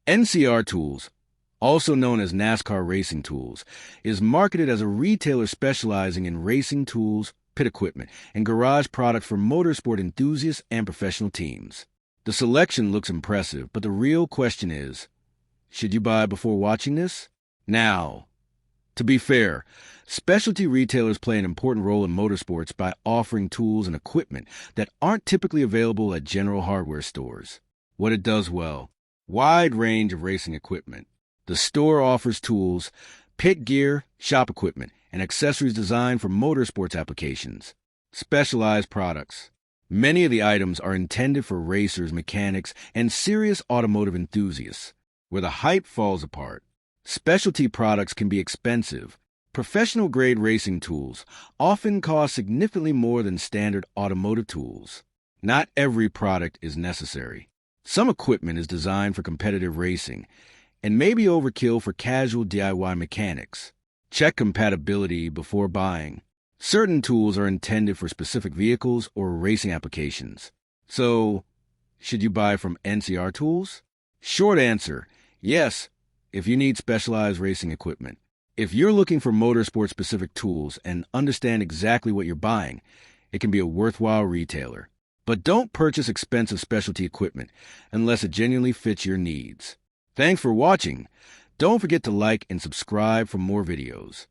NCR Tools, also known as NASCAR Racing Tools, is marketed as a retailer specializing in racing tools, pit equipment, and garage products for motorsport enthusiasts and professional teams. The selection looks impressive, but the real question is, should you buy before watching this? Now, to be fair, specialty retailers play an important role in motorsports by offering tools and equipment that aren't typically available at general hardware stores. What it does well: wide range of racing equipment. The store offers tools, pit gear, shop equipment, and accessories designed for motorsports applications. Specialized products. Many of the items are intended for racers, mechanics, and serious automotive enthusiasts. Where the hype falls apart, specialty products can be expensive. Professional-grade racing tools often cost significantly more than standard automotive tools. Not every product is necessary. Some equipment is designed for competitive racing and may be overkill for casual DIY mechanics. Check compatibility before buying. Certain tools are intended for specific vehicles or racing applications. So, should you buy from NCR Tools? Short answer: yes, if you need specialized racing equipment. If you're looking for motorsport-specific tools and understand exactly what you're buying, it can be a worthwhile retailer. But don't purchase expensive specialty equipment unless it genuinely fits your needs. Thanks for watching. Don't forget to like and subscribe for more videos.